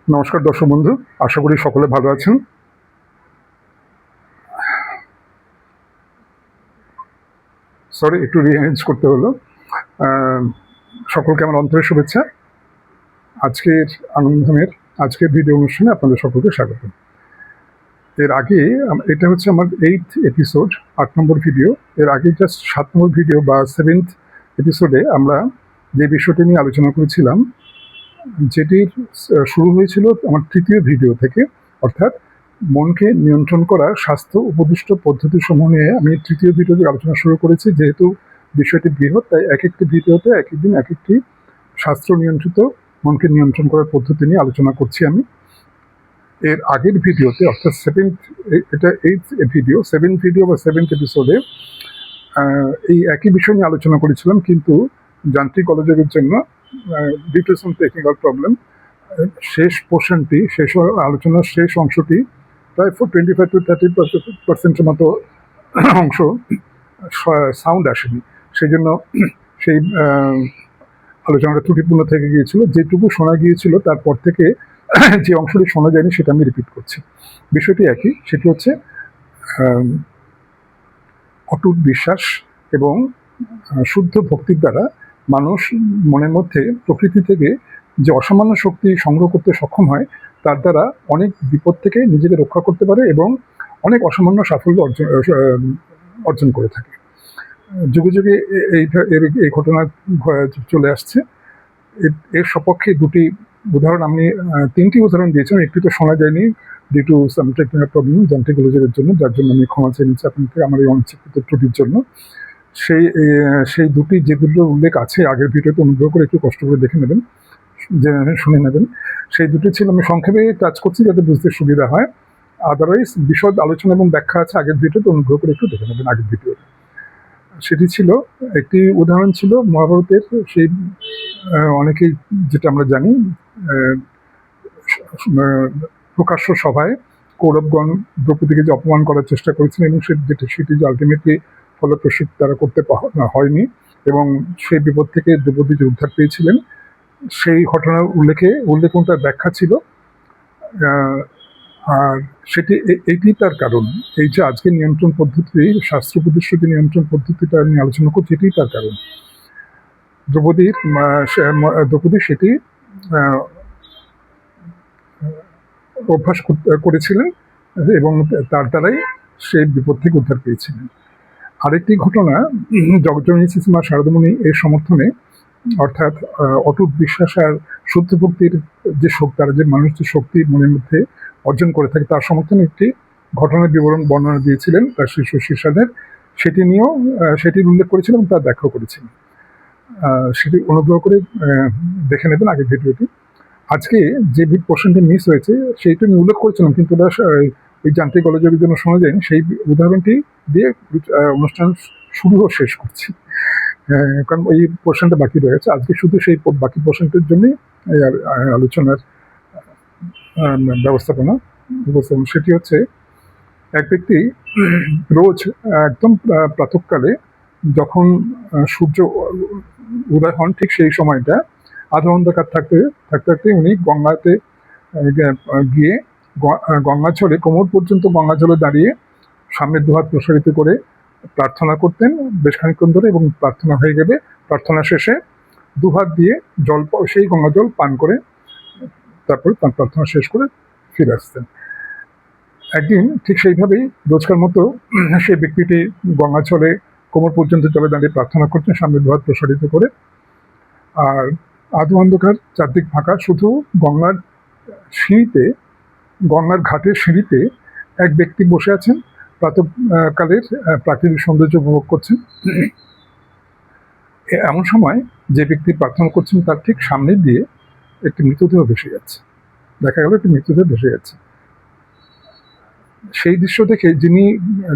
নমস্কার দর্শক বন্ধু, আশা করি সকলে ভালো আছেন। সরি, একটু রিঅ্যারেঞ্জ করতে হলো। সকলকে আমার অন্তরের শুভেচ্ছা। আজকের আনন্দধামের আজকের ভিডিও অনুষ্ঠানে আপনাদের সকলকে স্বাগত। এর আগে এটা হচ্ছে আমার 8th এপিসোড, 8 নম্বর ভিডিও। এর আগে জাস্ট 7 নম্বর ভিডিও বা 7th এপিসোডে আমরা যে বিষয়টি নিয়ে আলোচনা করেছিলাম, যেটির শুরু হয়েছিল আমার 3য় ভিডিও থেকে, অর্থাৎ মনকে নিয়ন্ত্রণ করার স্বাস্থ্য উপদিষ্ট পদ্ধতিসমূহ নিয়ে আমি 3য় ভিডিওতে আলোচনা শুরু করেছি। যেহেতু বিষয়টি বৃহৎ, তাই এক একটি ভিডিওতে এক একদিন এক একটি শাস্ত্র নিয়ন্ত্রিত মনকে নিয়ন্ত্রণ করার পদ্ধতি নিয়ে আলোচনা করছি আমি। এর আগের ভিডিওতে, অর্থাৎ এটা 8th ভিডিও, 7th ভিডিও বা 7th এপিসোডে এই একই বিষয় নিয়ে আলোচনা করেছিলাম, কিন্তু যান্ত্রিক গোলযোগের জন্য due to some technical problem শেষ পোর্শনটি, শেষ আলোচনার শেষ অংশটি প্রায় 25 to 30% মতো অংশ সাউন্ড আসেনি। সেই জন্য সেই আলোচনাটা ত্রুটিপূর্ণ থেকে গিয়েছিল। যেটুকু শোনা গিয়েছিল তারপর থেকে যে অংশটি শোনা যায়নি সেটা আমি রিপিট করছি। বিষয়টি একই, সেটি হচ্ছে অটুট বিশ্বাস এবং শুদ্ধ ভক্তির দ্বারা মানুষ মনের মধ্যে প্রকৃতি থেকে যে অসামান্য শক্তি সংগ্রহ করতে সক্ষম হয়, তার দ্বারা অনেক বিপদ থেকে নিজেকে রক্ষা করতে পারে এবং অনেক অসামান্য সাফল্য অর্জন করে থাকে। যুগে যুগে এই ঘটনা চলে আসছে। এর সপক্ষে দুটি উদাহরণ, আমি 3টি উদাহরণ দিয়েছিলাম। একটি তো শোনা যায়নি due to some technical problem, যান্ত্রিক গোলযোগের জন্য, যার জন্য আমি ক্ষমা চেয়ে নিচ্ছি আপনাকে আমার এই অনিচ্ছাকৃত ত্রুটির জন্য। সেই দুটি যেগুলো উল্লেখ আছে আগের ভিডিওতে, অনুগ্রহ করে একটু কষ্ট করে দেখে নেবেন, শুনে নেবেন। সেই দুটি ছিল, আমি সংক্ষেপে কাজ করছি যাতে বুঝতে সুবিধা হয়। আদারওয়াইজ বিশদ আলোচনা এবং ব্যাখ্যা আছে আগের ভিডিওতে, অনুগ্রহ করে একটু দেখে নেবেন আগের ভিডিওতে। সেটি ছিল, একটি উদাহরণ ছিল মহাভারতের সেই অনেকেই যেটা আমরা জানি, প্রকাশ্য সভায় কৌরবগণ দ্রৌপদীকে যে অপমান করার চেষ্টা করেছিলেন এবং সেটি যে আলটিমেটলি ফলপ্রসূ তারা করতে হয়নি এবং সেই বিপদ থেকে দ্রৌপদী যে উদ্ধার পেয়েছিলেন, সেই ঘটনার উল্লেখ তার ব্যাখ্যা ছিল। আর এইটি তার কারণ, এই যে আজকে নিয়ন্ত্রণ পদ্ধতি, শাস্ত্র প্রতিশ্রুতি নিয়ন্ত্রণ পদ্ধতিটা নিয়ে আলোচনা করছি, এটাই তার কারণ। দ্রৌপদী সেটি অভ্যাস করেছিলেন এবং তার দ্বারাই সে বিপদ থেকে উদ্ধার পেয়েছিলেন। আরেকটি ঘটনা, জগজ্জননী শ্রীমা শারদামণি এর সমর্থনে, অর্থাৎ অটুট বিশ্বাস আর শুদ্ধ ভক্তির যে শক্তি, তারা যে মানুষ যে শক্তি মনের মধ্যে অর্জন করে থাকে, তার সমর্থনে একটি ঘটনার বর্ণনা দিয়েছিলেন তার শিষ্যদের। সেটির উল্লেখ করেছিলেন এবং তার ব্যাখ্যা করেছিলেন। সেটি অনুগ্রহ করে দেখে নেবেন আগের ভিডিওটি। আজকে যে পোর্শনটি মিস হয়েছে সেইটা আমি উল্লেখ করেছিলাম, কিন্তু ওই যান্ত্রিক গোলযোগের জন্য শোনা যায়নি। সেই উদাহরণটি দিয়ে অনুষ্ঠান শুরু ও শেষ করছি, কারণ ওই পোর্শনটা বাকি রয়েছে। আজকে শুধু সেই বাকি পোর্শনটির জন্যই আলোচনার ব্যবস্থাপনা। সেটি হচ্ছে, এক ব্যক্তি রোজ একদম প্রাতঃকালে যখন সূর্য উদয় হন, ঠিক সেই সময়টা আধা অন্ধকার থাকতে থাকতে উনি গঙ্গাতে গিয়ে গঙ্গা জলে, কোমর পর্যন্ত গঙ্গা জলে দাঁড়িয়ে সামনের দুহাত প্রসারিত করে প্রার্থনা করতেন বেশ খানিকক্ষণ ধরে, এবং প্রার্থনা হয়ে গেলে প্রার্থনা শেষে দুহাত দিয়ে সেই গঙ্গা জল পান করে তারপর তার প্রার্থনা শেষ করে ফিরে আসতেন। একদিন ঠিক সেইভাবেই রোজকার মতো সেই ব্যক্তিটি গঙ্গা জলে কোমর পর্যন্ত জলে দাঁড়িয়ে প্রার্থনা করছেন সামনের দুহাত প্রসারিত করে। আর আধো অন্ধকার, চারদিক ফাঁকা, শুধু গঙ্গার ঘাটের সিঁড়িতে এক ব্যক্তি বসে আছেন, প্রাতঃকালের প্রাকৃতিক সৌন্দর্য উপভোগ করছেন। এমন সময় যে ব্যক্তি প্রার্থনা করছেন তার ঠিক সামনে দিয়ে একটি মৃতদেহ ভেসে যাচ্ছে। দেখা গেল একটি মৃতদেহ ভেসে যাচ্ছে। সেই দৃশ্য দেখে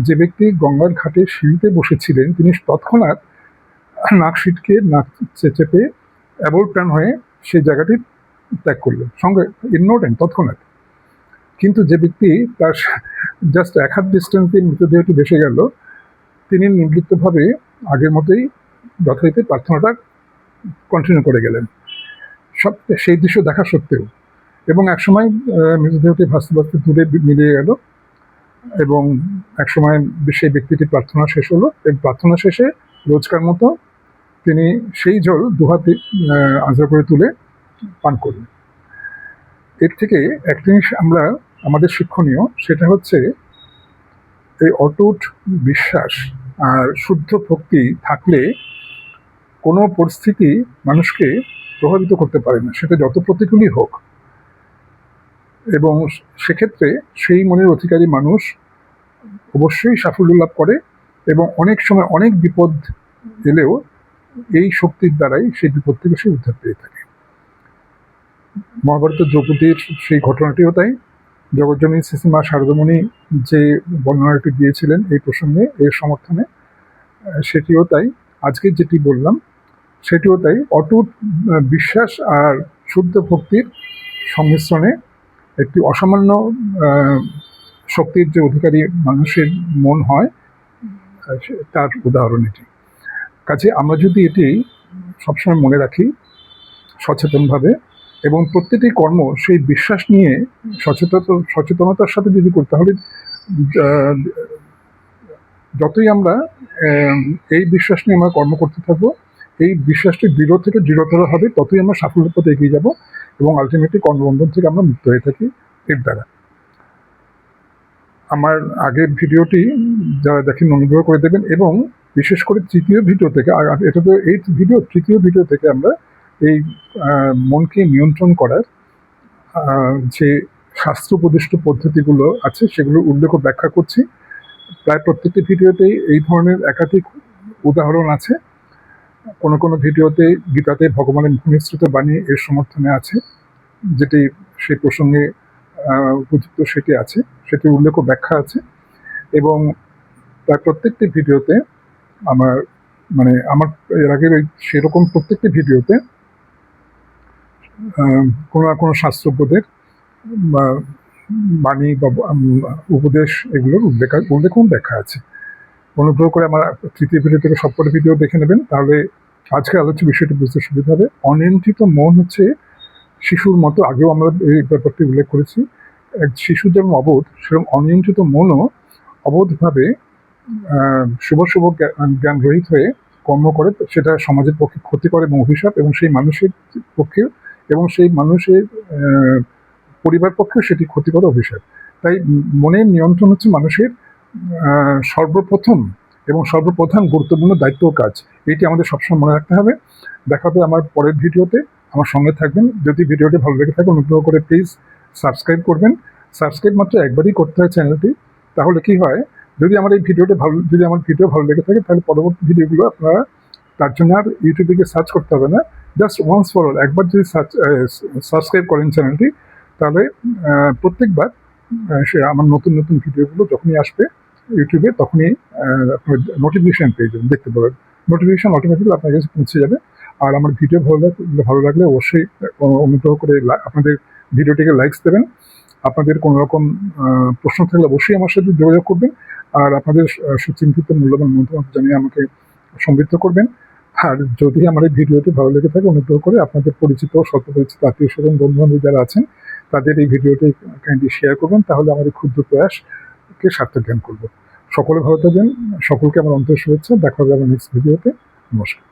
যে ব্যক্তি গঙ্গার ঘাটে সিঁড়িতে বসেছিলেন, তিনি তৎক্ষণাৎ নাক সিটকে, নাক চেপে অ্যাবোর্ট টার্ন হয়ে সেই জায়গাটি ত্যাগ করলেন, সঙ্গে তৎক্ষণাৎ। কিন্তু যে ব্যক্তি তার জাস্ট এক হাত ডিস্টেন্সে মৃতদেহটি ভেসে গেল, তিনি নির্লিপ্তভাবে আগের মতোই যথারীতি প্রার্থনাটা কন্টিনিউ করে গেলেন। সব সেই দৃশ্য দেখা সত্ত্বেও, এবং একসময় মৃতদেহটি ভাসতে ভাসতে দূরে মিলিয়ে গেল, এবং একসময় সেই ব্যক্তিটির প্রার্থনা শেষ হলো, এবং প্রার্থনা শেষে রোজকার মতো তিনি সেই জল দুহাতে আজরা করে তুলে পান করলেন। এর থেকে একটা জিনিস আমরা আমাদের শিক্ষণীয়, সেটা হচ্ছে এই অটুট বিশ্বাস আর শুদ্ধ ভক্তি থাকলে কোনো পরিস্থিতি মানুষকে প্রভাবিত করতে পারে না, সেটা যত প্রতিকূলই হোক। এবং সেক্ষেত্রে সেই মনের অধিকারী মানুষ অবশ্যই সাফল্য লাভ করে, এবং অনেক সময় অনেক বিপদ এলেও এই শক্তির দ্বারাই সেই বিপদ থেকে সে উদ্ধার পেয়ে থাকে। মহাভারতের দ্রৌপদীর সেই ঘটনাটিও তাই। জগজ্জননী শ্রীমা শারদামণি যে বর্ণনাটি দিয়েছিলেন এই প্রসঙ্গে, এর সমর্থনে, সেটিও তাই। আজকে যেটি বললাম সেটিও তাই। অটুট বিশ্বাস আর শুদ্ধ ভক্তির সংমিশ্রণে একটি অসামান্য শক্তির যে অধিকারী মানুষের মন হয়, তার উদাহরণ এটি। কাজে আমরা যদি এটি সবসময় মনে রাখি সচেতনভাবে, এবং প্রত্যেকটি কর্ম সেই বিশ্বাস নিয়ে সচেতনতার সাথে যদি করতে হবে, যতই আমরা এই বিশ্বাস নিয়ে আমরা কর্ম করতে থাকবো, এই বিশ্বাসটি দৃঢ় থেকে দৃঢ়তর হবে, ততই আমরা সাফল্যের পথে এগিয়ে যাব, এবং আলটিমেটলি কর্মবন্ধন থেকে আমরা মুক্ত হয়ে থাকি এর দ্বারা। আমার আগের ভিডিওটি যারা দেখেন অনুগ্রহ করে দেবেন, এবং বিশেষ করে তৃতীয় ভিডিও থেকে, এটা তো এই তৃতীয় ভিডিও থেকে আমরা এই মনকে নিয়ন্ত্রণ করার যে শাস্ত্র উপদিষ্ট পদ্ধতিগুলো আছে সেগুলো উল্লেখ ও ব্যাখ্যা করছি। প্রায় প্রত্যেকটি ভিডিওতেই এই ধরনের একাধিক উদাহরণ আছে। কোনো কোনো ভিডিওতে গীতাতে ভগবানের ভূমিশ্রুত বাণী এর সমর্থনে আছে, যেটি সেই প্রসঙ্গে উপযুক্ত সেটি আছে, সেটি উল্লেখ ও ব্যাখ্যা আছে। এবং প্রায় প্রত্যেকটি ভিডিওতে আমার এর আগের ওই সেরকম প্রত্যেকটি ভিডিওতে কোনো না কোনো শাস্ত্রবোধের বাণী বা উপদেশ এগুলোর উল্লেখ ব্যাখ্যা আছে। অনুগ্রহ করে আমার তৃতীয় ভিডিও থেকে সবকটা ভিডিও দেখে নেবেন, তাহলে আজকে আলোচ্য বিষয়টি বুঝতে সুবিধা হবে। অনিয়ন্ত্রিত মন হচ্ছে শিশুর মতো, আগেও আমরা এই ব্যাপারটি উল্লেখ করেছি। শিশু যেমন অবোধ, সেরকম অনিয়ন্ত্রিত মনও অবোধভাবে শুভ জ্ঞান রহিত হয়ে কর্ম করে, সেটা সমাজের পক্ষে ক্ষতিকর এবং অভিশাপ, এবং সেই মানুষের পক্ষে এবং সেই মানুষের পরিবার পক্ষেও সেটি ক্ষতিকর অভিশাপ। তাই মনের নিয়ন্ত্রণ হচ্ছে মানুষের সর্বপ্রথম এবং সর্বপ্রধান গুরুত্বপূর্ণ দায়িত্ব ও কাজ। এটি আমাদের সবসময় মনে রাখতে হবে। দেখা হবে আমার পরের ভিডিওতে, আমার সঙ্গে থাকবেন। যদি ভিডিওটি ভালো লেগে থাকে অনুগ্রহ করে প্লিজ সাবস্ক্রাইব করবেন। সাবস্ক্রাইব মাত্র একবারই করতে হয় চ্যানেলটি। তাহলে কি হয়, যদি আমার ভিডিও ভালো লেগে থাকে, তাহলে পরবর্তী ভিডিওগুলো আপনারা, তার জন্য আর ইউটিউবে গিয়ে সার্চ করতে হবে না, জাস্ট ওয়ান্স ফর অল একবার যদি সাবস্ক্রাইব করেন চ্যানেলটি, তাহলে প্রত্যেকবার সে আমার নতুন নতুন ভিডিওগুলো যখনই আসবে ইউটিউবে, তখনই আপনার নোটিফিকেশান পেয়ে যাবেন, দেখতে পাবেন। নোটিফিকেশান অটোমেটিক্যালি আপনার কাছে পৌঁছে যাবে। আর আমার ভিডিও ভালো লাগলে অবশ্যই অনুগ্রহ করে আপনাদের ভিডিওটিকে লাইকস দেবেন। আপনাদের কোনো রকম প্রশ্ন থাকলে অবশ্যই আমার সাথে যোগাযোগ করবেন, আর আপনাদের সুচিন্তিত মূল্যবান মতামত জানিয়ে আমাকে সমৃদ্ধ করবেন। আর যদি আমার এই ভিডিওটি ভালো লেগে থাকে, অনুগ্রহ করে আপনাদের পরিচিত, স্বল্প পরিচিত আত্মীয় স্বজন, বন্ধু বান্ধব যারা আছেন, তাদের এই ভিডিওটি কাইন্ডলি শেয়ার করবেন। তাহলে আমার এই ক্ষুদ্র প্রয়াসকে সার্থক জ্ঞান করবো। সকলে ভালো থাকবেন, সকলকে আমার অন্তর শুভেচ্ছা। দেখা হবে আমার নেক্সট ভিডিওতে। নমস্কার।